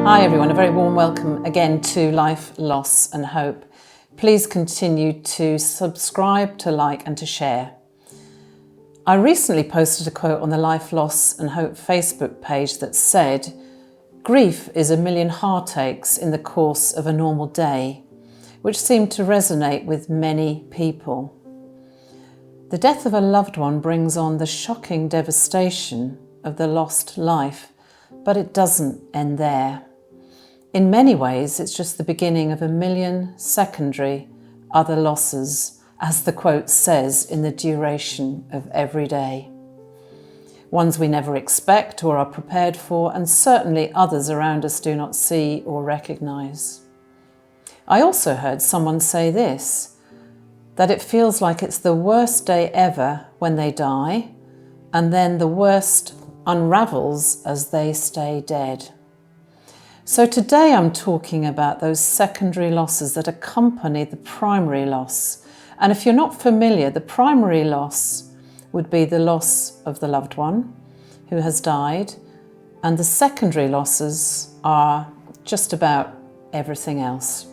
Hi everyone, a very warm welcome again to Life, Loss and Hope. Please continue to subscribe, to like and to share. I recently posted a quote on the Life, Loss and Hope Facebook page that said, "Grief is a million heartaches in the course of a normal day," which seemed to resonate with many people. The death of a loved one brings on the shocking devastation of the lost life, but it doesn't end there. In many ways, it's just the beginning of a million secondary other losses, as the quote says, in the duration of every day. Ones we never expect or are prepared for, and certainly others around us do not see or recognise. I also heard someone say this, that it feels like it's the worst day ever when they die, and then the worst unravels as they stay dead. So today I'm talking about those secondary losses that accompany the primary loss. And if you're not familiar, the primary loss would be the loss of the loved one who has died, and the secondary losses are just about everything else.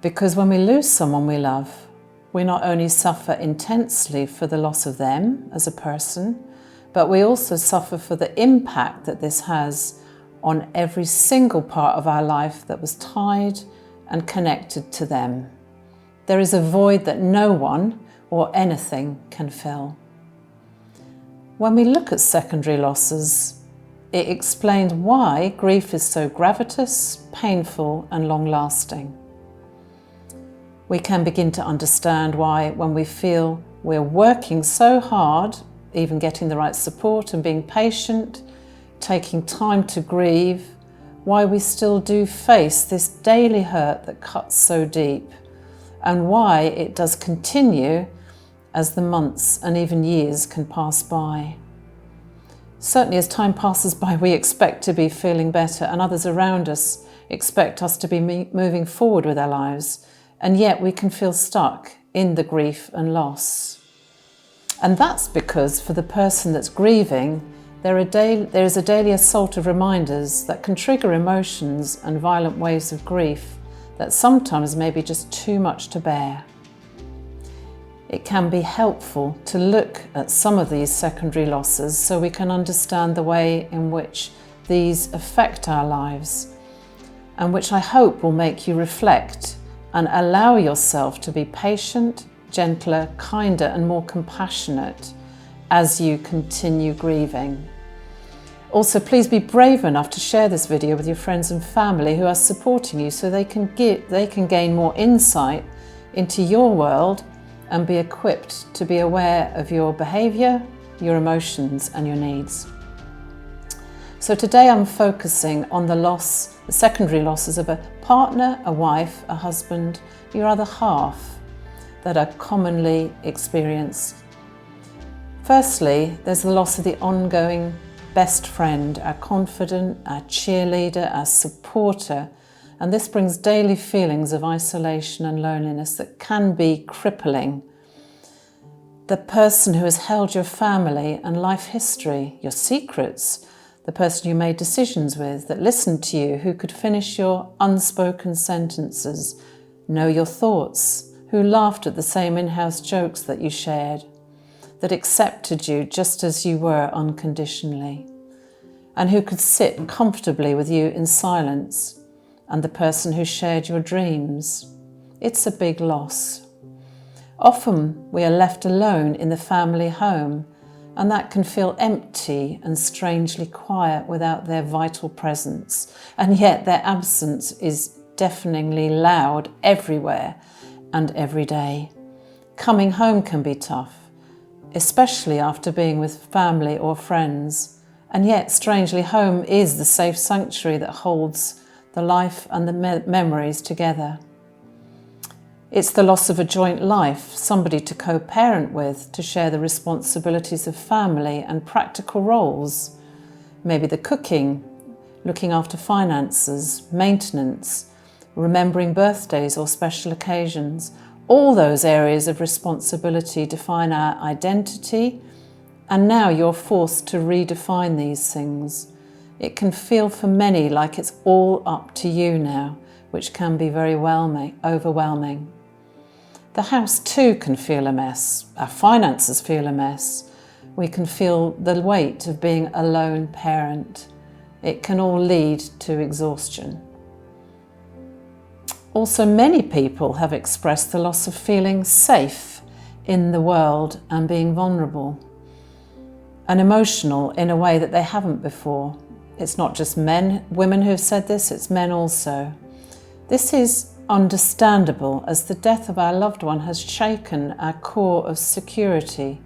Because when we lose someone we love, we not only suffer intensely for the loss of them as a person, but we also suffer for the impact that this has on every single part of our life that was tied and connected to them. There is a void that no one or anything can fill. When we look at secondary losses, it explains why grief is so gravitas, painful and long-lasting. We can begin to understand why, when we feel we're working so hard, even getting the right support and being patient, taking time to grieve, why we still do face this daily hurt that cuts so deep, and why it does continue as the months and even years can pass by. Certainly as time passes by, we expect to be feeling better, and others around us expect us to be moving forward with our lives, and yet we can feel stuck in the grief and loss. And that's because for the person that's grieving, there is a daily assault of reminders that can trigger emotions and violent waves of grief that sometimes may be just too much to bear. It can be helpful to look at some of these secondary losses so we can understand the way in which these affect our lives, and which I hope will make you reflect and allow yourself to be patient, gentler, kinder and more compassionate as you continue grieving. Also, please be brave enough to share this video with your friends and family who are supporting you so they can gain more insight into your world and be equipped to be aware of your behaviour, your emotions and your needs. So today I'm focusing on the secondary losses of a partner, a wife, a husband, your other half that are commonly experienced. Firstly, there's the loss of the ongoing best friend, our confidant, our cheerleader, our supporter, and this brings daily feelings of isolation and loneliness that can be crippling. The person who has held your family and life history, your secrets, the person you made decisions with, that listened to you, who could finish your unspoken sentences, know your thoughts, who laughed at the same in-house jokes that you shared, that accepted you just as you were unconditionally, and who could sit comfortably with you in silence, and the person who shared your dreams. It's a big loss. Often we are left alone in the family home, and that can feel empty and strangely quiet without their vital presence, and yet their absence is deafeningly loud everywhere and every day. Coming home can be tough, especially after being with family or friends, and yet strangely home is the safe sanctuary that holds the life and the memories together. It's the loss of a joint life, somebody to co-parent with, to share the responsibilities of family and practical roles, maybe the cooking, looking after finances, maintenance, remembering birthdays or special occasions. All those areas of responsibility define our identity, and now you're forced to redefine these things It can feel for many like it's all up to you now, which can be very overwhelming. The house too can feel a mess. Our finances feel a mess. We can feel the weight of being a lone parent. It can all lead to exhaustion. Also, many people have expressed the loss of feeling safe in the world and being vulnerable and emotional in a way that they haven't before. It's not just women who have said this, it's men also. This is understandable as the death of our loved one has shaken our core of security.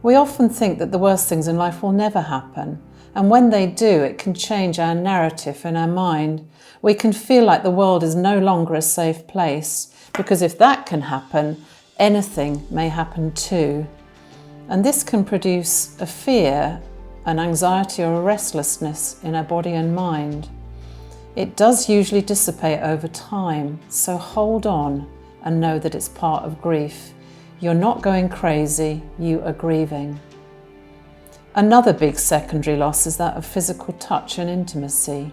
We often think that the worst things in life will never happen, and when they do, it can change our narrative in our mind. We can feel like the world is no longer a safe place, because if that can happen, anything may happen too. And this can produce a fear, an anxiety or a restlessness in our body and mind. It does usually dissipate over time, so hold on and know that it's part of grief. You're not going crazy, you are grieving. Another big secondary loss is that of physical touch and intimacy.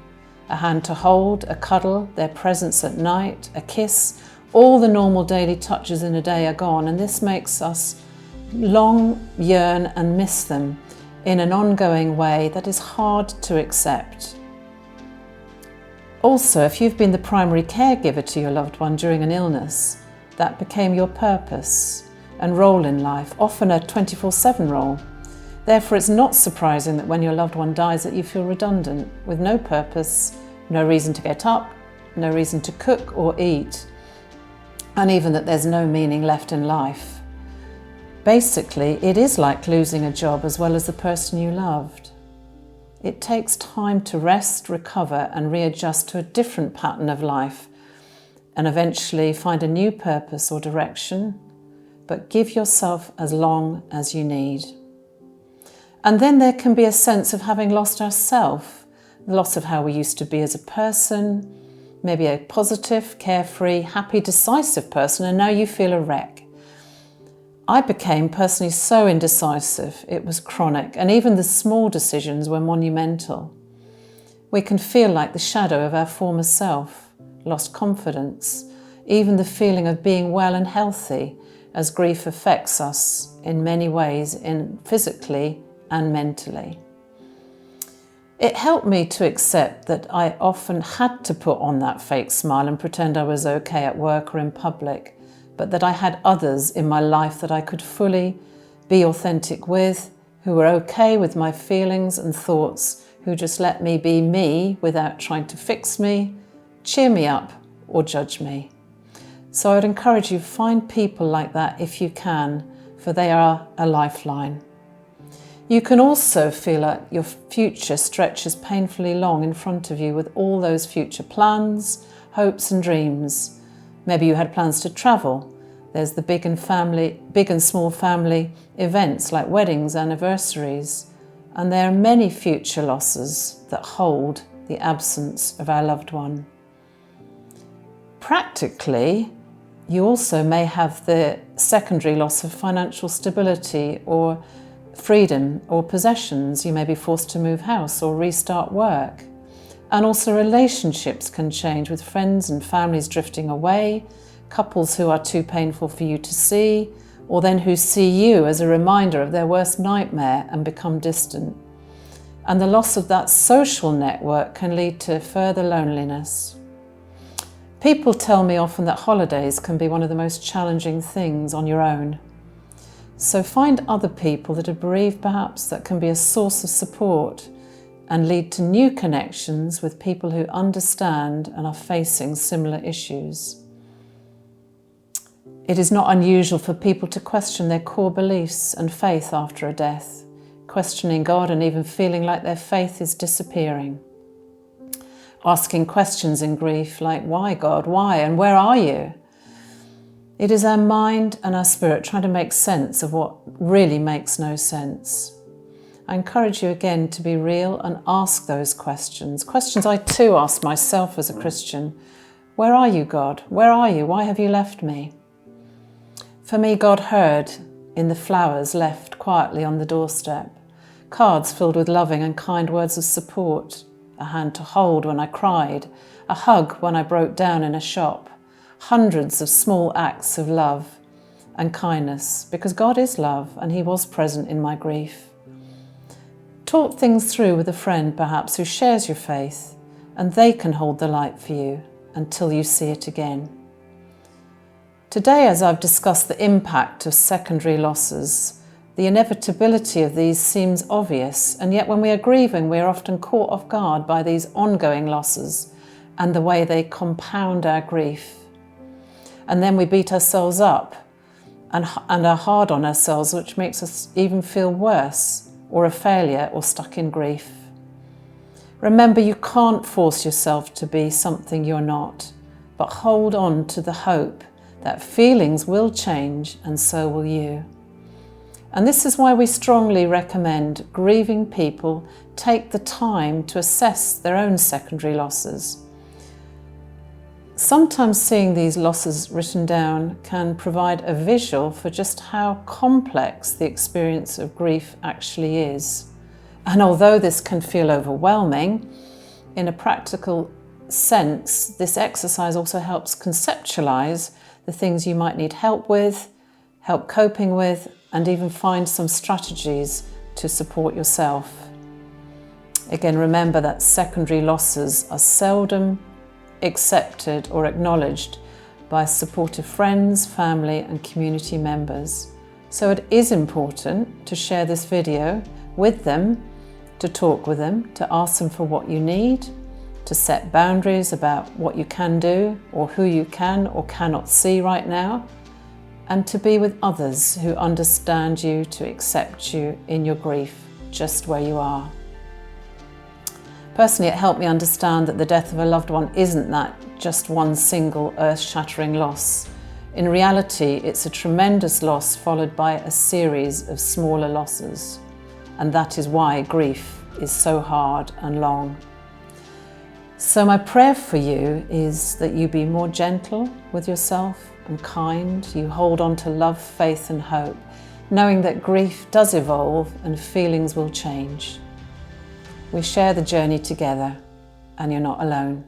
A hand to hold, a cuddle, their presence at night, a kiss, all the normal daily touches in a day are gone, and this makes us long yearn and miss them in an ongoing way that is hard to accept. Also, if you've been the primary caregiver to your loved one during an illness, that became your purpose and role in life, often a 24/7 role. Therefore, it's not surprising that when your loved one dies that you feel redundant, with no purpose, no reason to get up, no reason to cook or eat, and even that there's no meaning left in life. Basically, it is like losing a job as well as the person you loved. It takes time to rest, recover, and readjust to a different pattern of life, and eventually find a new purpose or direction, but give yourself as long as you need. And then there can be a sense of having lost ourself, the loss of how we used to be as a person, maybe a positive, carefree, happy, decisive person, and now you feel a wreck. I became personally so indecisive, it was chronic, and even the small decisions were monumental. We can feel like the shadow of our former self, lost confidence, even the feeling of being well and healthy, as grief affects us in many ways, physically and mentally. It helped me to accept that I often had to put on that fake smile and pretend I was okay at work or in public, but that I had others in my life that I could fully be authentic with, who were okay with my feelings and thoughts, who just let me be me without trying to fix me, cheer me up, or judge me. So I would encourage you, find people like that if you can, for they are a lifeline. You can also feel like your future stretches painfully long in front of you with all those future plans, hopes and dreams. Maybe you had plans to travel. There's the big and small family events like weddings, anniversaries, and there are many future losses that hold the absence of our loved one. Practically, you also may have the secondary loss of financial stability or freedom or possessions. You may be forced to move house or restart work. And also relationships can change, with friends and families drifting away, couples who are too painful for you to see, or then who see you as a reminder of their worst nightmare and become distant. And the loss of that social network can lead to further loneliness. People tell me often that holidays can be one of the most challenging things on your own. So find other people that are bereaved perhaps, that can be a source of support and lead to new connections with people who understand and are facing similar issues. It is not unusual for people to question their core beliefs and faith after a death, questioning God and even feeling like their faith is disappearing. Asking questions in grief like, why God, why, and where are you? It is our mind and our spirit trying to make sense of what really makes no sense. I encourage you again to be real and ask those questions. Questions I too ask myself as a Christian. Where are you, God? Where are you? Why have you left me? For me, God heard in the flowers left quietly on the doorstep, cards filled with loving and kind words of support, a hand to hold when I cried, a hug when I broke down in a shop, hundreds of small acts of love and kindness, because God is love and He was present in my grief. Talk things through with a friend perhaps who shares your faith, and they can hold the light for you until you see it again. Today, as I've discussed the impact of secondary losses, the inevitability of these seems obvious, and yet when we are grieving, we are often caught off guard by these ongoing losses and the way they compound our grief. And then we beat ourselves up and are hard on ourselves, which makes us even feel worse, or a failure, or stuck in grief. Remember, you can't force yourself to be something you're not, but hold on to the hope that feelings will change and so will you. And this is why we strongly recommend grieving people take the time to assess their own secondary losses. Sometimes seeing these losses written down can provide a visual for just how complex the experience of grief actually is. And although this can feel overwhelming, in a practical sense, this exercise also helps conceptualize the things you might need help with, help coping with, and even find some strategies to support yourself. Again, remember that secondary losses are seldom accepted or acknowledged by supportive friends, family, and community members. So it is important to share this video with them, to talk with them, to ask them for what you need, to set boundaries about what you can do or who you can or cannot see right now, and to be with others who understand you, to accept you in your grief just where you are. Personally, it helped me understand that the death of a loved one isn't that just one single earth-shattering loss. In reality, it's a tremendous loss followed by a series of smaller losses. And that is why grief is so hard and long. So my prayer for you is that you be more gentle with yourself and kind. You hold on to love, faith, and hope, knowing that grief does evolve and feelings will change. We share the journey together, and you're not alone.